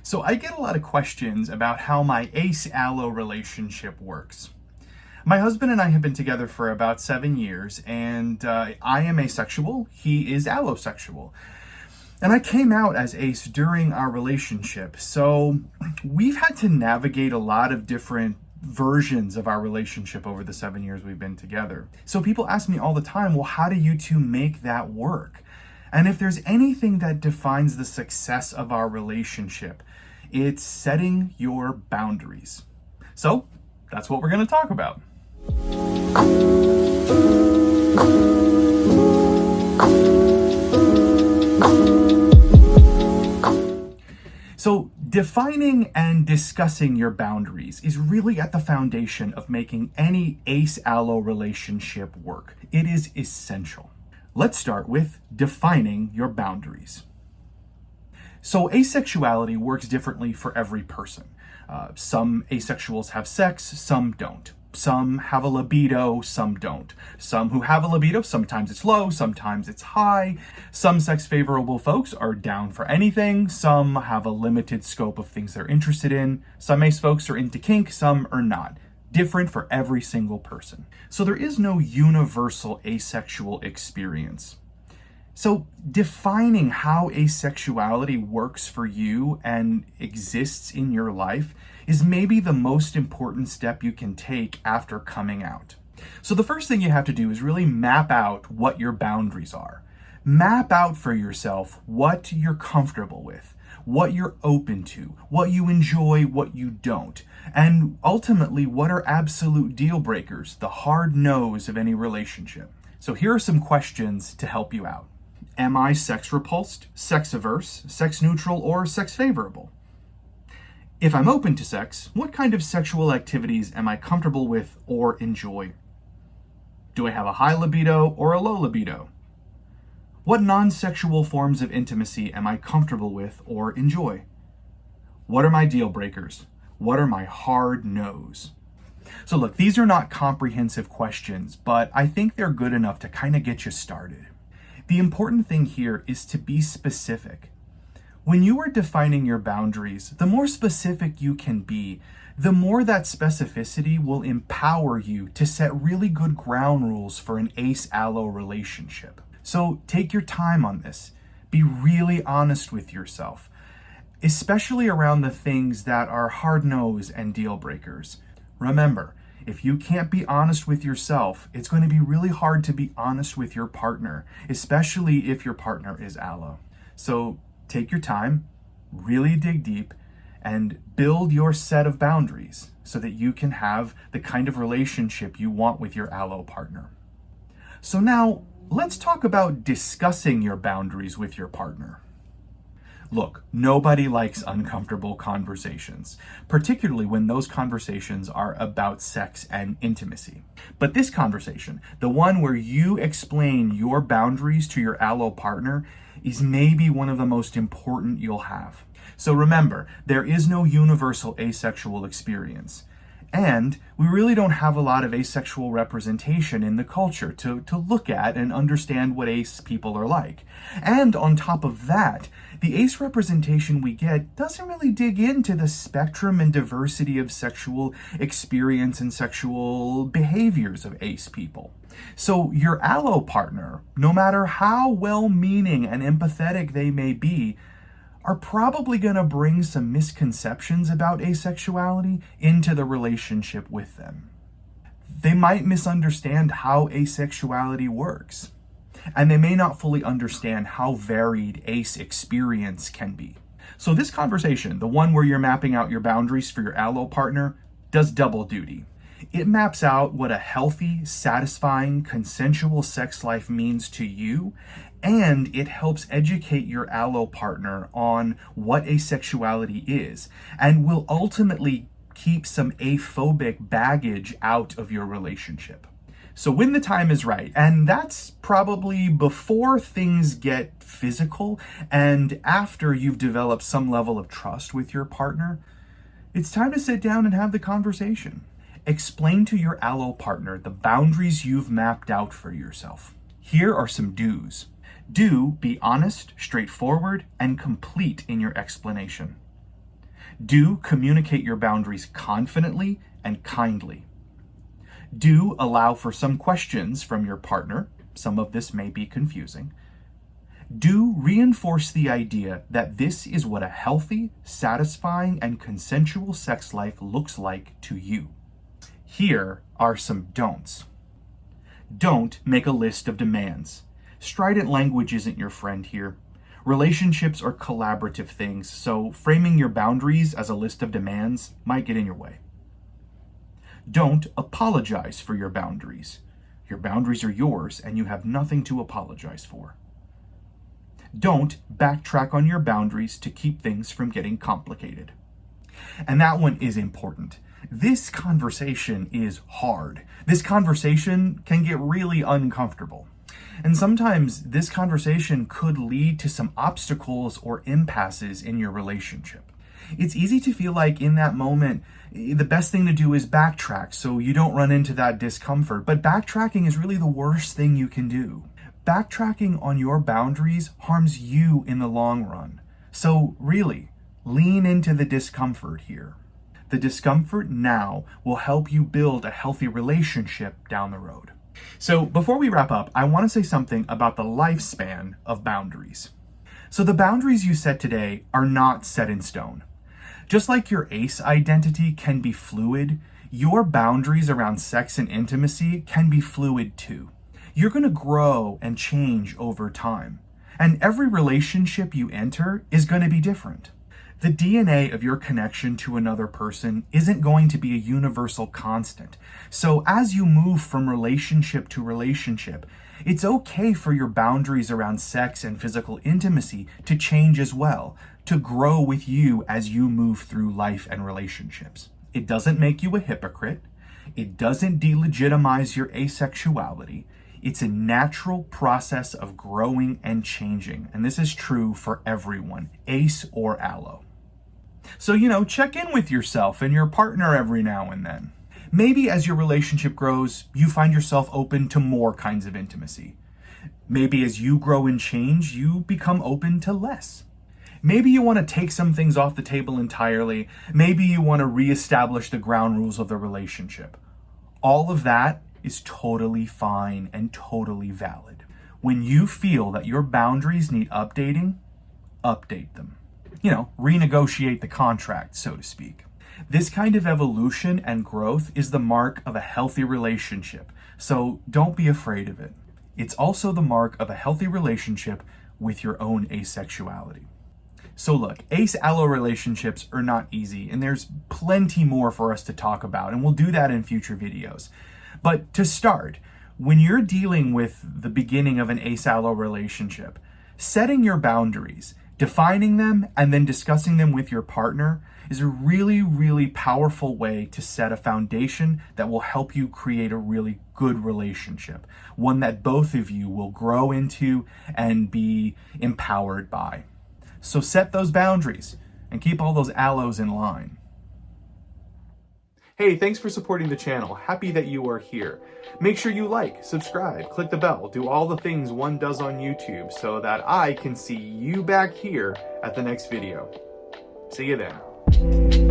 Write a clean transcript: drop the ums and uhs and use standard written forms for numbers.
So I get a lot of questions about how my ace-allo relationship works. My husband and I have been together for about 7 years, and I am asexual. He is allosexual. And I came out as ace during our relationship. So we've had to navigate a lot of different versions of our relationship over the 7 years we've been together. So people ask me all the time, well, how do you two make that work? And if there's anything that defines the success of our relationship, it's setting your boundaries. So that's what we're going to talk about. So defining and discussing your boundaries is really at the foundation of making any ace-allo relationship work. It is essential. Let's start with defining your boundaries. So asexuality works differently for every person. Some asexuals have sex, some don't. Some have a libido, some don't. Some who have a libido, sometimes it's low, sometimes it's high. Some sex favorable folks are down for anything. Some have a limited scope of things they're interested in. Some ace folks are into kink, some are not. Different for every single person. So there is no universal asexual experience. So defining how asexuality works for you and exists in your life is maybe the most important step you can take after coming out. So the first thing you have to do is really map out what your boundaries are. Map out for yourself what you're comfortable with, what you're open to, what you enjoy, what you don't, and ultimately what are absolute deal breakers, the hard no's of any relationship. So here are some questions to help you out. Am I sex repulsed, sex averse, sex neutral, or sex favorable? If I'm open to sex, what kind of sexual activities am I comfortable with or enjoy? Do I have a high libido or a low libido? What non-sexual forms of intimacy am I comfortable with or enjoy? What are my deal breakers? What are my hard no's? So look, these are not comprehensive questions, but I think they're good enough to kind of get you started. The important thing here is to be specific. When you are defining your boundaries, the more specific you can be, the more that specificity will empower you to set really good ground rules for an ace-allo relationship. So take your time on this. Be really honest with yourself, especially around the things that are hard no's and deal breakers. Remember, if you can't be honest with yourself, it's going to be really hard to be honest with your partner, especially if your partner is allo. So take your time, really dig deep, and build your set of boundaries so that you can have the kind of relationship you want with your allo partner. So now, let's talk about discussing your boundaries with your partner. Look, nobody likes uncomfortable conversations, particularly when those conversations are about sex and intimacy. But this conversation, the one where you explain your boundaries to your allo partner, is maybe one of the most important you'll have. So remember, there is no universal asexual experience. And we really don't have a lot of asexual representation in the culture to look at and understand what ace people are like. And on top of that, the ace representation we get doesn't really dig into the spectrum and diversity of sexual experience and sexual behaviors of ace people. So your allo partner, no matter how well-meaning and empathetic they may be, are probably going to bring some misconceptions about asexuality into the relationship with them. They might misunderstand how asexuality works, and they may not fully understand how varied ace experience can be. So this conversation, the one where you're mapping out your boundaries for your allo partner, does double duty. It maps out what a healthy, satisfying, consensual sex life means to you, and it helps educate your allo partner on what asexuality is, and will ultimately keep some aphobic baggage out of your relationship. So when the time is right, and that's probably before things get physical and after you've developed some level of trust with your partner, it's time to sit down and have the conversation. Explain to your allo partner the boundaries you've mapped out for yourself. Here are some do's. Do be honest, straightforward, and complete in your explanation. Do communicate your boundaries confidently and kindly. Do allow for some questions from your partner. Some of this may be confusing. Do reinforce the idea that this is what a healthy, satisfying, and consensual sex life looks like to you. Here are some don'ts. Don't make a list of demands. Strident language isn't your friend here. Relationships are collaborative things, so framing your boundaries as a list of demands might get in your way. Don't apologize for your boundaries. Your boundaries are yours, and you have nothing to apologize for. Don't backtrack on your boundaries to keep things from getting complicated. And that one is important. This conversation is hard. This conversation can get really uncomfortable. And sometimes this conversation could lead to some obstacles or impasses in your relationship. It's easy to feel like in that moment, the best thing to do is backtrack so you don't run into that discomfort. But backtracking is really the worst thing you can do. Backtracking on your boundaries harms you in the long run. So really, lean into the discomfort here. The discomfort now will help you build a healthy relationship down the road. So before we wrap up, I want to say something about the lifespan of boundaries. So the boundaries you set today are not set in stone. Just like your ace identity can be fluid, your boundaries around sex and intimacy can be fluid too. You're going to grow and change over time. And every relationship you enter is going to be different. The DNA of your connection to another person isn't going to be a universal constant. So as you move from relationship to relationship, it's okay for your boundaries around sex and physical intimacy to change as well, to grow with you as you move through life and relationships. It doesn't make you a hypocrite. It doesn't delegitimize your asexuality. It's a natural process of growing and changing. And this is true for everyone, ace or allo. So, check in with yourself and your partner every now and then. Maybe as your relationship grows, you find yourself open to more kinds of intimacy. Maybe as you grow and change, you become open to less. Maybe you want to take some things off the table entirely. Maybe you want to reestablish the ground rules of the relationship. All of that is totally fine and totally valid. When you feel that your boundaries need updating, update them. Renegotiate the contract, so to speak. This kind of evolution and growth is the mark of a healthy relationship, so don't be afraid of it. It's also the mark of a healthy relationship with your own asexuality. So look, ace-allo relationships are not easy, and there's plenty more for us to talk about, and we'll do that in future videos. But to start, when you're dealing with the beginning of an ace-allo relationship, setting your boundaries, defining them, and then discussing them with your partner is a really, really powerful way to set a foundation that will help you create a really good relationship, one that both of you will grow into and be empowered by. So set those boundaries and keep all those allos in line. Hey, thanks for supporting the channel. Happy that you are here. Make sure you like, subscribe, click the bell, do all the things one does on YouTube so that I can see you back here at the next video. See you then.